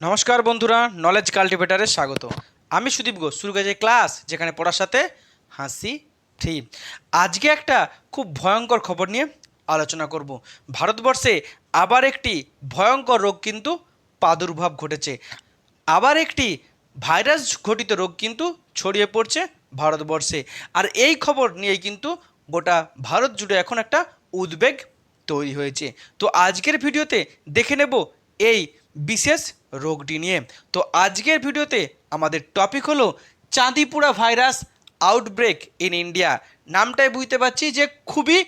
নমস্কার বন্ধুরা, নলেজ কাল্টিভেটারে স্বাগত। আমি সুদীপ ঘোষ, শুরু করেছি ক্লাস যেখানে পড়ার সাথে হাসি ফ্রি। আজকে একটা খুব ভয়ঙ্কর খবর নিয়ে আলোচনা করব। ভারতবর্ষে আবার একটি ভয়ঙ্কর রোগ কিন্তু প্রাদুর্ভাব ঘটেছে। আবার একটি ভাইরাস ঘটিত রোগ কিন্তু ছড়িয়ে পড়ছে ভারতবর্ষে। আর এই খবর নিয়েই কিন্তু গোটা ভারত জুড়ে এখন একটা উদ্বেগ তৈরি হয়েছে। তো আজকের ভিডিওতে দেখে নেব এই বিশেষ রোগটি নিয়ে। তো আজকের ভিডিওতে আমাদের টপিক হলো Chandipura virus outbreak in India. নামটাই বুঝতে পারছি যে খুবই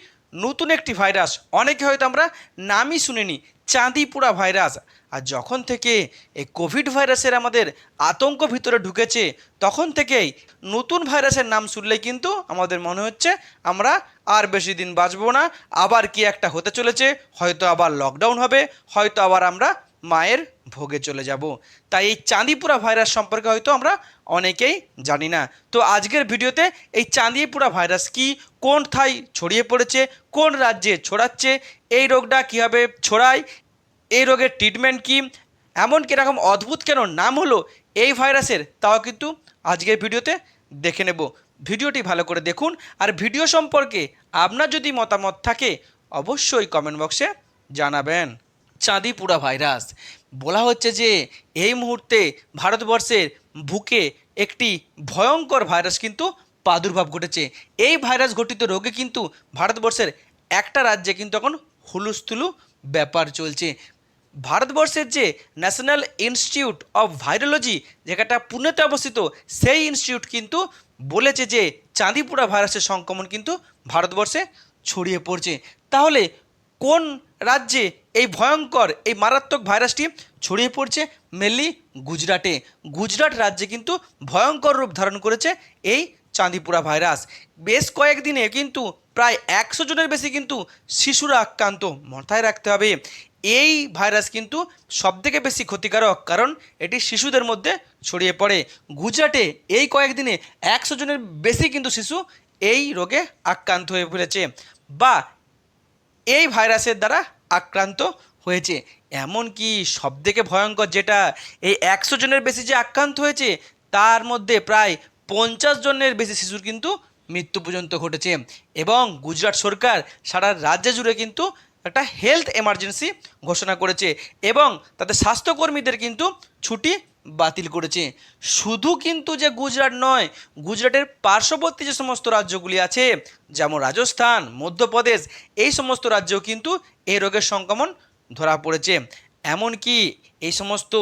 নতুন একটি ভাইরাস, অনেকে হয়তো আমরা নামই শুনিনি, চাঁদিপুরা ভাইরাস। আর যখন থেকে এই কোভিড ভাইরাসের আমাদের আতঙ্ক ভিতরে ঢুকেছে, তখন থেকেই নতুন ভাইরাসের নাম শুনলেই কিন্তু আমাদের মনে হচ্ছে আমরা আর বেশি দিন বাঁচবো না, আবার কি একটা হতে চলেছে, হয়তো আবার লকডাউন হবে, হয়তো আবার আমরা মায়ের ভোগে চলে যাব। তাই এই চাঁদিপুরা ভাইরাস সম্পর্কে হয়তো আমরা অনেকেই জানি না। তো আজকের ভিডিওতে এই চাঁদিপুরা ভাইরাস কি, কোথায় ছড়িয়ে পড়েছে, কোন রাজ্যে ছড়াচ্ছে, এই রোগটা কীভাবে ছড়ায়, এই রোগের ট্রিটমেন্ট কি, এমন কীরকম অদ্ভুত কেন নাম হলো এই ভাইরাসের, তাও কিন্তু আজকের ভিডিওতে দেখে নেব। ভিডিওটি ভালো করে দেখুন। আর ভিডিও সম্পর্কে আপনার যদি মতামত থাকে অবশ্যই কমেন্ট বক্সে জানাবেন। চাঁদিপুরা ভাইরাস বলা হচ্ছে যে এই মুহূর্তে ভারতবর্ষের বুকে একটি ভয়ঙ্কর ভাইরাস কিন্তু প্রাদুর্ভাব ঘটেছে। এই ভাইরাস ঘটিত রোগে কিন্তু ভারতবর্ষের একটা রাজ্যে কিন্তু এখন হুলুস্থুলু ব্যাপার চলছে। ভারতবর্ষের যে ন্যাশনাল ইনস্টিটিউট অফ ভাইরোলজি, যেটা পুনেতে অবস্থিত, সেই ইনস্টিটিউট কিন্তু বলেছে যে চাঁদিপুরা ভাইরাসের সংক্রমণ কিন্তু ভারতবর্ষে ছড়িয়ে পড়ছে। তাহলে কোন রাজ্যে এই ভয়ঙ্কর এই মারাত্মক ভাইরাসটি ছড়িয়ে পড়ছে? মেনলি গুজরাটে। গুজরাট রাজ্যে কিন্তু ভয়ঙ্কর রূপ ধারণ করেছে এই চাঁদিপুরা ভাইরাস। বেশ কয়েকদিনে কিন্তু প্রায় 100 জনের বেশি কিন্তু শিশুরা আক্রান্ত। মাথায় রাখতে হবে এই ভাইরাস কিন্তু সবথেকে বেশি ক্ষতিকারক, কারণ এটি শিশুদের মধ্যে ছড়িয়ে পড়ে। গুজরাটে এই কয়েকদিনে 100 জনের বেশি কিন্তু শিশু এই রোগে আক্রান্ত হয়ে পড়েছে বা এই ভাইরাসের দ্বারা আক্রান্ত হয়েছে। এমনকি সবথেকে ভয়ঙ্কর যেটা, এই 100 জনের বেশি যে আক্রান্ত হয়েছে, তার মধ্যে প্রায় 50 জনের বেশি শিশুর কিন্তু মৃত্যু পর্যন্ত ঘটেছে। এবং গুজরাট সরকার সারা রাজ্য জুড়ে কিন্তু একটা হেলথ এমার্জেন্সি ঘোষণা করেছে এবং তাদের স্বাস্থ্যকর্মীদের কিন্তু ছুটি বাতিল করেছে। শুধু কিন্তু যে গুজরাট নয়, গুজরাটের পার্শ্ববর্তী যে সমস্ত রাজ্যগুলি আছে, যেমন রাজস্থান, মধ্যপ্রদেশ, এই সমস্ত রাজ্যেও কিন্তু এই রোগের সংক্রমণ ধরা পড়েছে। এমনকি এই সমস্ত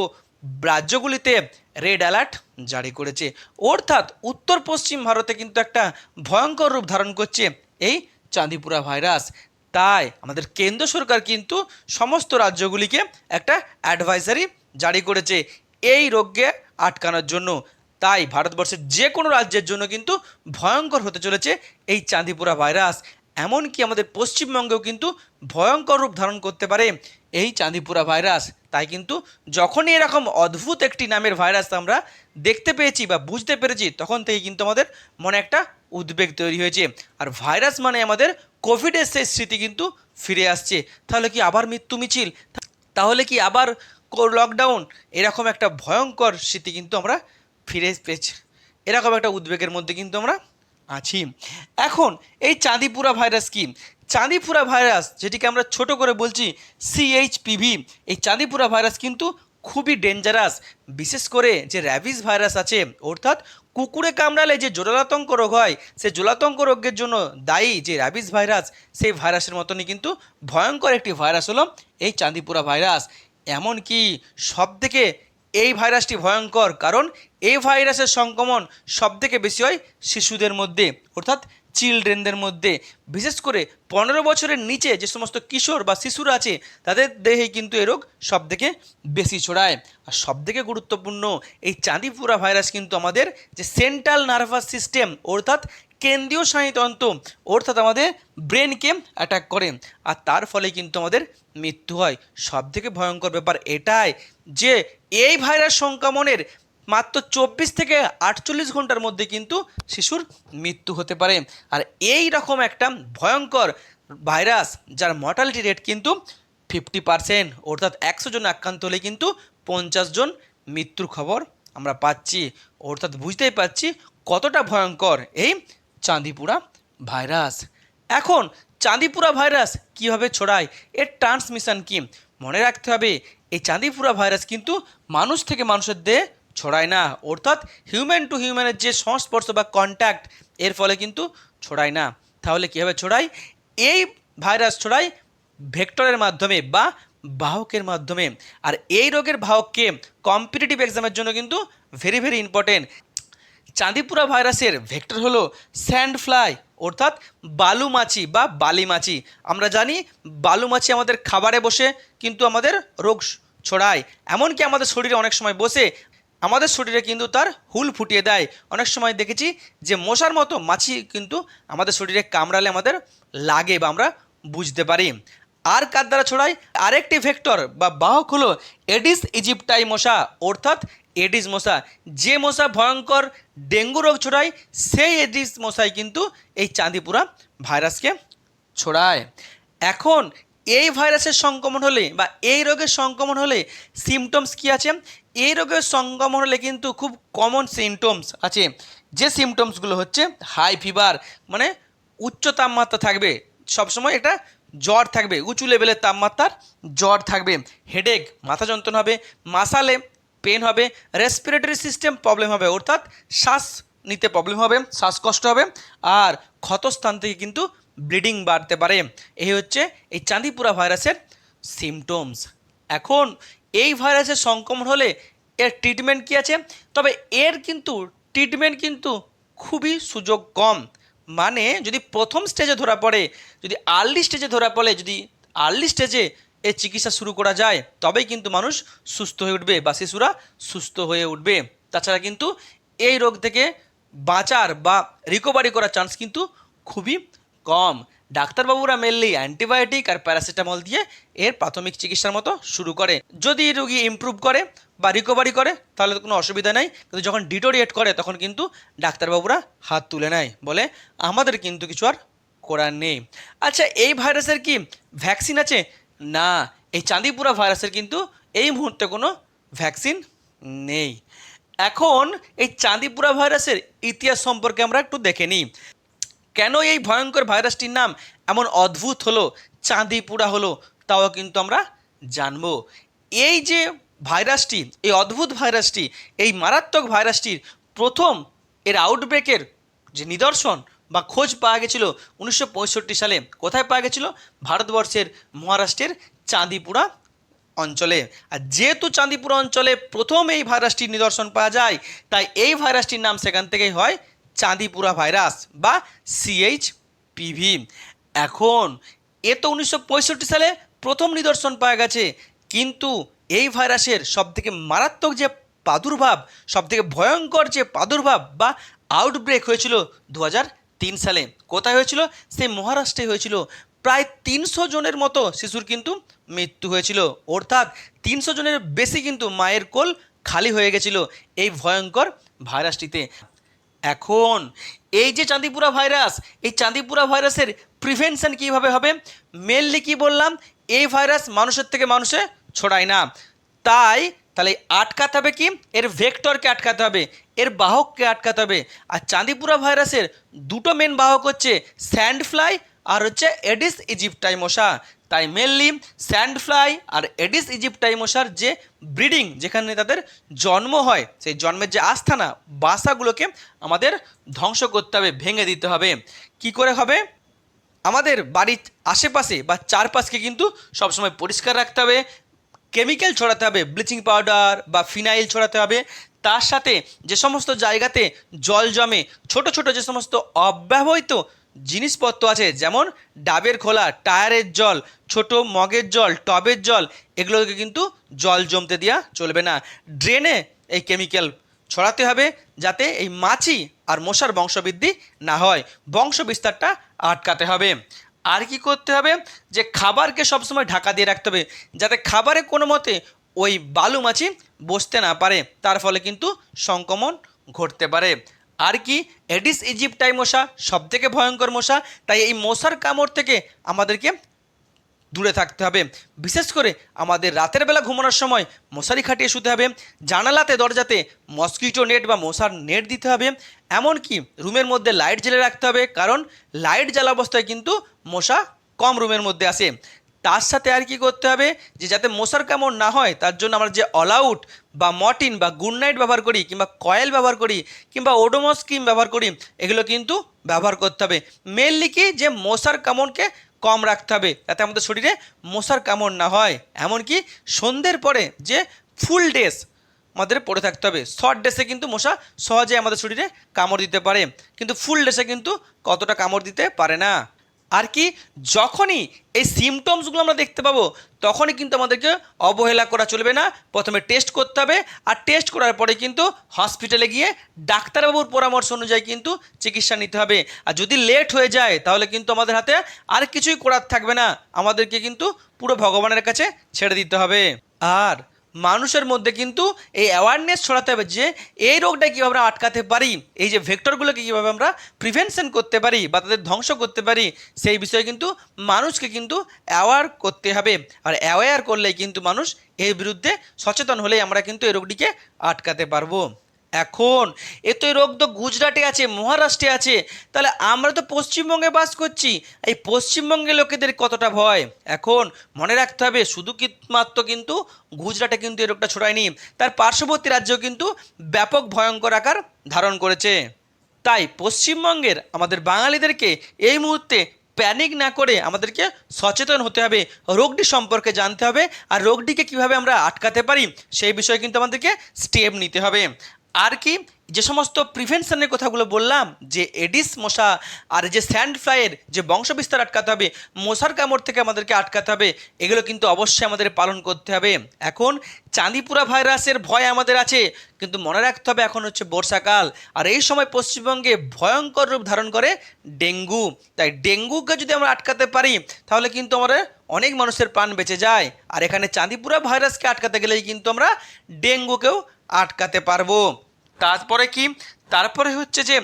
রাজ্যগুলিতে রেড অ্যালার্ট জারি করেছে। অর্থাৎ উত্তর পশ্চিম ভারতে কিন্তু একটা ভয়ঙ্কর রূপ ধারণ করছে এই চাঁদিপুরা ভাইরাস। তাই আমাদের কেন্দ্র সরকার কিন্তু সমস্ত রাজ্যগুলিকে একটা অ্যাডভাইজারি জারি করেছে এই রোগকে আটকানোর জন্য। তাই ভারতবর্ষের যে কোনো রাজ্যের জন্য কিন্তু ভয়ঙ্কর হতে চলেছে এই চাঁদিপুরা ভাইরাস। এমনকি আমাদের পশ্চিমবঙ্গেও কিন্তু ভয়ঙ্কর রূপ ধারণ করতে পারে এই চাঁদিপুরা ভাইরাস। তাই কিন্তু যখনই এরকম অদ্ভুত একটি নামের ভাইরাস আমরা দেখতে পেয়েছি বা বুঝতে পেরেছি, তখন থেকেই কিন্তু আমাদের মনে একটা উদ্বেগ তৈরি হয়েছে। আর ভাইরাস মানে আমাদের কোভিডের সেই স্মৃতি কিন্তু ফিরে আসছে। তাহলে কি আবার মৃত্যু মিছিল, তাহলে কি আবার লকডাউন, এরকম একটা ভয়ঙ্কর স্মৃতি কিন্তু আমরা ফিরে পেয়েছি। এরকম একটা উদ্বেগের মধ্যে কিন্তু আমরা আছি। এখন এই চাঁদিপুরা ভাইরাস কি? চাঁদিপুরা ভাইরাস, যেটিকে আমরা ছোট করে বলছি CHPV, এই চাঁদিপুরা ভাইরাস কিন্তু খুবই ডেঞ্জারাস। বিশেষ করে যে র্যাবিস ভাইরাস আছে, অর্থাৎ কুকুরে কামড়ালে যে জোড়াতঙ্ক রোগ হয়, সেই জোড়াতঙ্ক রোগের জন্য দায়ী যে র্যাবিস ভাইরাস, সেই ভাইরাসের মতনই কিন্তু ভয়ঙ্কর একটি ভাইরাস হলো এই চাঁদিপুরা ভাইরাস। এমনকি সবথেকে এই ভাইরাসটি ভয়ঙ্কর, কারণ এই ভাইরাসের সংক্রমণ সবথেকে বেশি হয় শিশুদের মধ্যে, অর্থাৎ চিলড্রেনদের মধ্যে। বিশেষ করে 15 বছরের নিচে যে সমস্ত কিশোর বা শিশুরা আছে, তাদের দেহে কিন্তু এই রোগ সবথেকে বেশি ছড়ায়। আর সবথেকে গুরুত্বপূর্ণ, এই চাঁদিপুরা ভাইরাস কিন্তু আমাদের যে সেন্ট্রাল নার্ভাস সিস্টেম, অর্থাৎ কেন্দ্রীয় স্নায়ুতন্ত্র, অর্থাৎ আমাদের ব্রেনকে অ্যাটাক করে। আর তার ফলে কিন্তু আমাদের মৃত্যু হয়। সবথেকে ভয়ঙ্কর ব্যাপার এটাই যে এই ভাইরাস সংক্রমণের মাত্র 24 থেকে 48 ঘন্টার মধ্যে কিন্তু শিশুর মৃত্যু হতে পারে। আর এই রকম একটা ভয়ঙ্কর ভাইরাস যার মর্টালিটি রেট কিন্তু 50%, অর্থাৎ 100 জন আক্রান্ত হলে কিন্তু 50 জন মৃত্যুর খবর আমরা পাচ্ছি। অর্থাৎ বুঝতেই পারছি কতটা ভয়ঙ্কর এই চাঁদিপুরা ভাইরাস। এখন চাঁদিপুরা ভাইরাস কিভাবে ছড়ায়, এর ট্রান্সমিশন কি? মনে রাখতে হবে এই চাঁদিপুরা ভাইরাস কিন্তু মানুষ থেকে মানুষের দেহে ছড়ায় না, অর্থাৎ হিউম্যান টু হিউম্যানের যে সংস্পর্শ বা কন্ট্যাক্ট, এর ফলে কিন্তু ছড়ায় না। তাহলে কীভাবে ছড়ায়? এই ভাইরাস ছড়ায় ভেক্টরের মাধ্যমে বা বাহকের মাধ্যমে। আর এই রোগের বাহককে কম্পিটিটিভ এক্সামের জন্য কিন্তু ভেরি ভেরি ইম্পর্টেন্ট। চাঁদিপুরা ভাইরাসের ভেক্টর হলো স্যান্ড ফ্লাই, অর্থাৎ বালুমাছি বা বালিমাছি। আমরা জানি বালুমাছি আমাদের খাবারে বসে কিন্তু আমাদের রোগ ছড়ায়, এমনকি আমাদের শরীরে অনেক সময় বসে আমাদের শরীরে কিন্তু তার হুল ফুটিয়ে দেয়। অনেক সময় দেখেছি যে মশার মতো মাছি কিন্তু আমাদের শরীরে কামড়ালে আমাদের লাগে বা আমরা বুঝতে পারি। আর কার দ্বারা ছড়ায়? আরেকটি ভেক্টর বা বাহক হলো এডিস ইজিপ্টাই মশা, অর্থাৎ এডিস মশা। যে মশা ভয়ঙ্কর ডেঙ্গু রোগ ছড়ায়, সেই এডিস মশাই কিন্তু এই চাঁদিপুরা ভাইরাসকে ছড়ায়। এখন এই ভাইরাসের সংক্রমণ হলে বা এই রোগের সংক্রমণ হলে সিমটমস কী আছে? এই রোগের সংক্রমণ হলে কিন্তু খুব কমন সিমটমস আছে। যে সিমটমসগুলো হচ্ছে হাই ফিভার, মানে উচ্চ তাপমাত্রা থাকবে, সবসময় একটা জ্বর থাকবে, উঁচু লেভেলের তাপমাত্রার জ্বর থাকবে, হেডেক মাথা যন্ত্রণা হবে, মাসালে পেন হবে, রেসপিরেটরি সিস্টেম প্রবলেম হবে, অর্থাৎ শ্বাস নিতে প্রবলেম হবে, শ্বাসকষ্ট হবে, আর ক্ষতস্থান থেকে কিন্তু ব্লিডিং বাড়তে পারে। এই হচ্ছে এই চাঁদিপুরা ভাইরাসের সিমটমস। এখন এই ভাইরাসের সংক্রমণ হলে এর ট্রিটমেন্ট কী আছে? তবে এর কিন্তু ট্রিটমেন্ট কিন্তু খুবই সুযোগ কম। মানে যদি প্রথম স্টেজে ধরা পড়ে, যদি আর্লি স্টেজে ধরা পড়ে, যদি আর্লি স্টেজে এর চিকিৎসা শুরু করা যায়, তবেই কিন্তু মানুষ সুস্থ হয়ে উঠবে বা শিশুরা সুস্থ হয়ে উঠবে। তাছাড়া কিন্তু এই রোগ থেকে বাঁচার বা রিকভারি করার চান্স কিন্তু খুবই কম। ডাক্তারবাবুরা মেনলি অ্যান্টিবায়োটিক আর প্যারাসিটামল দিয়ে এর প্রাথমিক চিকিৎসার মতো শুরু করে। যদি রোগী ইমপ্রুভ করে বা রিকভারি করে তাহলে তো কোনো অসুবিধা নেই, কিন্তু যখন ডিটোরিয়েট করে তখন কিন্তু ডাক্তারবাবুরা হাত তুলে নেয়, বলে আমাদের কিন্তু কিছু আর করার নেই। আচ্ছা, এই ভাইরাসের কি ভ্যাকসিন আছে? না, এই চাঁদিপুরা ভাইরাসের কিন্তু এই মুহূর্তে কোনো ভ্যাকসিন নেই। এখন এই চাঁদিপুরা ভাইরাসের ইতিহাস সম্পর্কে আমরা একটু দেখে নিই। কেন এই ভয়ঙ্কর ভাইরাসটির নাম এমন অদ্ভুত হলো, চাঁদিপুরা হলো, তাও কিন্তু আমরা জানবো। এই যে ভাইরাসটি, এই অদ্ভুত ভাইরাসটি, এই মারাত্মক ভাইরাসটির প্রথম এর আউটব্রেকের যে নিদর্শন বা খোঁজ পাওয়া গেছিল 1965 সালে। কোথায় পাওয়া গেছিল? ভারতবর্ষের মহারাষ্ট্রের চাঁদিপুরা অঞ্চলে। আর যেহেতু চাঁদিপুরা অঞ্চলে প্রথম এই ভাইরাসটির নিদর্শন পাওয়া যায়, তাই এই ভাইরাসটির নাম সেখান থেকেই হয় চাঁদিপুরা ভাইরাস বা CHPV। এখন এ তো 1965 সালে প্রথম নিদর্শন পাওয়া গেছে, কিন্তু এই ভাইরাসের সবথেকে মারাত্মক যে প্রাদুর্ভাব, সবথেকে ভয়ঙ্কর যে প্রাদুর্ভাব বা আউটব্রেক হয়েছিল 2003 সালে। কোথায় হয়েছিল? সেই মহারাষ্ট্রে হয়েছিল। প্রায় 300 জনের মতো শিশুর কিন্তু মৃত্যু হয়েছিল, অর্থাৎ 300 জনের বেশি কিন্তু মায়ের কোল খালি হয়ে গেছিল এই ভয়ঙ্কর ভাইরাসটিতে। এখন এই যে চাঁদিপুরা ভাইরাস, এই চাঁদিপুরা ভাইরাসের প্রিভেনশন কীভাবে হবে? মেনলি কি বললাম, এই ভাইরাস মানুষের থেকে মানুষে ছড়ায় না, তাহলে আটকাতে হবে কি? এর ভেক্টরকে আটকাতে হবে, এর বাহককে আটকাতে হবে। আর চাঁদিপুরা ভাইরাসের দুটো মেন বাহক হচ্ছে স্যান্ড ফ্লাই আর হচ্ছে এডিস ইজিপ্টাই মশা। তাই মেনলি স্যান্ড ফ্লাই আর এডিস ইজিপ্টাই মশার যে ব্রিডিং, যেখানে তাদের জন্ম হয়, সেই জন্মের যে আস্থানা, বাসাগুলোকে আমাদের ধ্বংস করতে হবে, ভেঙে দিতে হবে। কি করে হবে? আমাদের বাড়ির আশেপাশে বা চারপাশকে কিন্তু সবসময় পরিষ্কার রাখতে হবে, কেমিক্যাল ছড়াতে হবে, ব্লিচিং পাউডার বা ফিনাইল ছড়াতে হবে। তার সাথে যে সমস্ত জায়গাতে জল জমে, ছোট ছোট যে সমস্ত অব্যবহৃত জিনিসপত্র আছে, যেমন ডাবের খোলা, টায়ারের জল, ছোট মগের জল, টবের জল, এগুলোকে কিন্তু জল জমতে দেওয়া চলবে না। ড্রেনে এই কেমিক্যাল ছড়াতে হবে, যাতে এই মাছি আর মশার বংশবৃদ্ধি না হয়, বংশ বিস্তারটা আটকাতে হবে। আর কি করতে হবে? যে খাবারকে সবসময় ঢাকা দিয়ে রাখতে হবে, যাতে খাবারে কোনো মতে ওই বালু মাছি বসতে না পারে, তার ফলে কিন্তু সংক্রমণ ঘটতে পারে। আর কি? এডিস ইজিপ্টাই মশা সবথেকে ভয়ঙ্কর মশা, তাই এই মশার কামড় থেকে আমাদেরকে দূরে থাকতে হবে। বিশেষ করে আমাদের রাতের বেলা ঘুমানোর সময় মশারি খাটিয়ে শুতে হবে, জানালাতে দরজাতে মসকিটো নেট বা মশার নেট দিতে হবে, এমনকি রুমের মধ্যে লাইট জ্বেলে রাখতে হবে, কারণ লাইট জ্বালা অবস্থায় কিন্তু মশা কম রুমের মধ্যে আসে। তার সাথে আর কি করতে হবে, যে যাতে মশার কামড় না হয় তার জন্য আমরা যে অল আউট বা মর্টিন বা গুড নাইট ব্যবহার করি, কিংবা কয়েল ব্যবহার করি, কিংবা ওডোমস ক্রিম ব্যবহার করি, এগুলো কিন্তু ব্যবহার করতে হবে। মেনলি কি, যে মশার কামড়কে কম রাখতে হবে যাতে আমাদের শরীরে মশার কামড় না হয়। এমনকি সন্ধ্যের পরে যে ফুল ড্রেস আমাদের পরে থাকতে হবে। শর্ট ড্রেসে কিন্তু মশা সহজে আমাদের শরীরে কামড় দিতে পারে, কিন্তু ফুল ড্রেসে কিন্তু কতটা কামড় দিতে পারে না। আর কি, যখনই এই সিমটমসগুলো আমরা দেখতে পাবো তখনই কিন্তু আমাদেরকে অবহেলা করা চলবে না, প্রথমে টেস্ট করতে হবে, আর টেস্ট করার পরে কিন্তু হসপিটালে গিয়ে ডাক্তারবাবুর পরামর্শ অনুযায়ী কিন্তু চিকিৎসা নিতে হবে। আর যদি লেট হয়ে যায় তাহলে কিন্তু আমাদের হাতে আর কিছুই করার থাকবে না, আমাদেরকে কিন্তু পুরো ভগবানের কাছে ছেড়ে দিতে হবে। আর মানুষের মধ্যে কিন্তু এই অ্যাওয়ারনেস ছড়াতে হবে যে এই রোগটা কীভাবে আমরা আটকাতে পারি, এই যে ভেক্টরগুলোকে কীভাবে আমরা প্রিভেনশন করতে পারি বা তাদের ধ্বংস করতে পারি, সেই বিষয়ে কিন্তু মানুষকে কিন্তু অ্যাওয়ার করতে হবে। আর অ্যাওয়্যার করলেই কিন্তু মানুষ এর বিরুদ্ধে সচেতন হলেই আমরা কিন্তু এই রোগটিকে আটকাতে পারবো। এখন তো এই রোগ তো গুজরাটে আছে, মহারাষ্ট্রে আছে, তাহলে আমরা তো পশ্চিমবঙ্গে বাস করছি, এই পশ্চিমবঙ্গের লোকেদের কতটা ভয়। এখন মনে রাখতে হবে, শুধু মাত্র কিন্তু গুজরাটে কিন্তু এই রোগটা ছড়ায়নি, তার পার্শ্ববর্তী রাজ্যেও কিন্তু ব্যাপক ভয়ঙ্কর আকার ধারণ করেছে। তাই পশ্চিমবঙ্গের আমাদের বাঙালিদেরকে এই মুহূর্তে প্যানিক না করে আমাদেরকে সচেতন হতে হবে, রোগটি সম্পর্কে জানতে হবে, আর রোগটিকে কিভাবে আমরা আটকাতে পারি সেই বিষয়ে কিন্তু আমাদেরকে স্টেপ নিতে হবে। আর কি, যে সমস্ত প্রিভেনশনের কথাগুলো বললাম, যে এডিস মশা আর যে স্যান্ড ফ্লাইয়ের যে বংশবিস্তার আটকাতে হবে, মশার কামড় থেকে আমাদেরকে আটকাতে হবে, এগুলো কিন্তু অবশ্যই আমাদের পালন করতে হবে। এখন চাঁদিপুরা ভাইরাসের ভয় আমাদের আছে, কিন্তু মনে রাখতে হবে এখন হচ্ছে বর্ষাকাল, আর এই সময় পশ্চিমবঙ্গে ভয়ঙ্কর রূপ ধারণ করে ডেঙ্গু। তাই ডেঙ্গুকে যদি আমরা আটকাতে পারি তাহলে কিন্তু আমাদের অনেক মানুষের প্রাণ বেঁচে যায়। আর এখানে চাঁদিপুরা ভাইরাসকে আটকাতে গেলেই কিন্তু আমরা ডেঙ্গুকেও আটকাতে পারবো। তারপরে কি, তারপরে হচ্ছে যে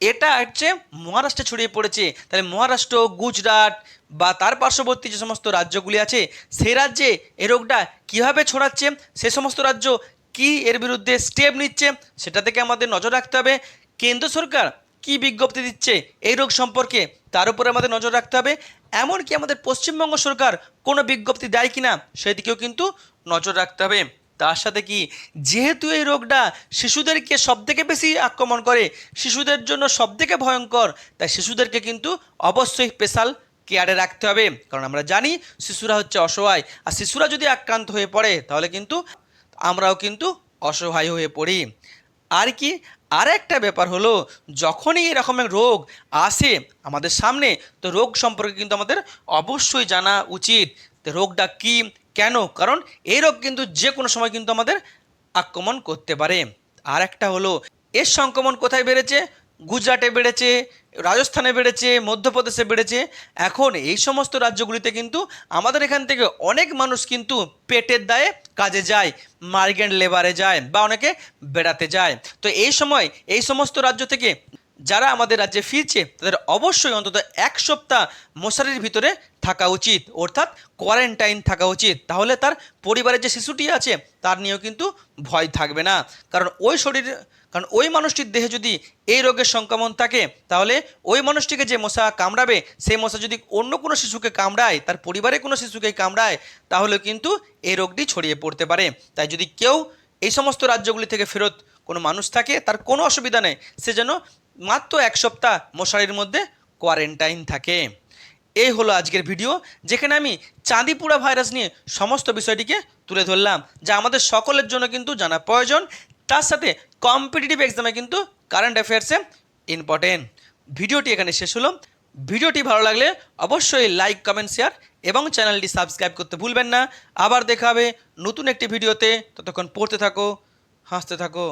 এটা হচ্ছে মহারাষ্ট্রে ছড়িয়ে পড়েছে, তাহলে মহারাষ্ট্র, গুজরাট বা তার পার্শ্ববর্তী যে সমস্ত রাজ্যগুলি আছে সেই রাজ্যে এ রোগটা কীভাবে ছড়াচ্ছে, সে সমস্ত রাজ্য কি এর বিরুদ্ধে স্টেপ নিচ্ছে সেটা থেকে আমাদের নজর রাখতে হবে। কেন্দ্র সরকার কি বিজ্ঞপ্তি দিচ্ছে এই রোগ সম্পর্কে তার উপরে আমাদের নজর রাখতে হবে। এমনকি আমাদের পশ্চিমবঙ্গ সরকার কোনো বিজ্ঞপ্তি দেয় কিনা সেদিকেও কিন্তু নজর রাখতে হবে। তার সাথে কি, যেহেতু এই রোগটা শিশুদেরকে সবথেকে বেশি আক্রমণ করে, শিশুদের জন্য সবথেকে ভয়ঙ্কর, তাই শিশুদেরকে কিন্তু অবশ্যই স্পেশাল কেয়ারে রাখতে হবে, কারণ আমরা জানি শিশুরা হচ্ছে অসহায়, আর শিশুরা যদি আক্রান্ত হয়ে পড়ে তাহলে কিন্তু আমরাও কিন্তু অসহায় হয়ে পড়ি। আর কি, আর একটা ব্যাপার হলো, যখনই এরকমের রোগ আসে আমাদের সামনে, তো রোগ সম্পর্কে কিন্তু আমাদের অবশ্যই জানা উচিত, তো রোগটা কী, কেন, কারণ এই রোগ কিন্তু যে কোনো সময় কিন্তু আমাদের আক্রমণ করতে পারে। আর একটা হলো, এর সংক্রমণ কোথায় বেড়েছে, গুজরাটে বেড়েছে, রাজস্থানে বেড়েছে, মধ্যপ্রদেশে বেড়েছে। এখন এই সমস্ত রাজ্যগুলিতে কিন্তু আমাদের এখান থেকে অনেক মানুষ কিন্তু পেটের দায়ে কাজে যায়, মাইগ্রেন্ট লেবারে যায়, বা অনেকে বেড়াতে যায়। তো এই সময় এই সমস্ত রাজ্য থেকে যারা আমাদের রাজ্যে ফিরছে তাদের অবশ্যই অন্তত এক সপ্তাহ মশারির ভিতরে থাকা উচিত, অর্থাৎ কোয়ারেন্টাইন থাকা উচিত, তাহলে তার পরিবারের যে শিশুটি আছে তার নিয়েও কিন্তু ভয় থাকবে না। কারণ ওই মানুষটির দেহে যদি এই রোগের সংক্রমণ থাকে তাহলে ওই মানুষটিকে যে মশা কামড়াবে সেই মশা যদি অন্য কোনো শিশুকে কামড়ায়, তার পরিবারের কোনো শিশুকে কামড়ায়, তাহলে কিন্তু এই রোগটি ছড়িয়ে পড়তে পারে। তাই যদি কেউ এই সমস্ত রাজ্যগুলি থেকে ফেরত কোনো মানুষ থাকে তার কোনো অসুবিধা নেই, সে যেন মাত্র এক সপ্তাহ মশারির মধ্যে কোয়ারেন্টাইন থাকে। এই হলো আজকের ভিডিও, যেখানে আমি চাঁদিপুরা ভাইরাস নিয়ে সমস্ত বিষয়টিকে তুলে ধরলাম, যা আমাদের সকলের জন্য কিন্তু জানা প্রয়োজন, তার সাথে কম্পিটিটিভ এক্সামে কিন্তু কারেন্ট অ্যাফেয়ার্সে ইম্পর্টেন্ট। ভিডিওটি এখানে শেষ হলো। ভিডিওটি ভালো লাগলে অবশ্যই লাইক, কমেন্ট, শেয়ার এবং চ্যানেলটি সাবস্ক্রাইব করতে ভুলবেন না। আবার দেখা হবে নতুন একটি ভিডিওতে, ততক্ষণ পড়তে থাকো, হাসতে থাকো।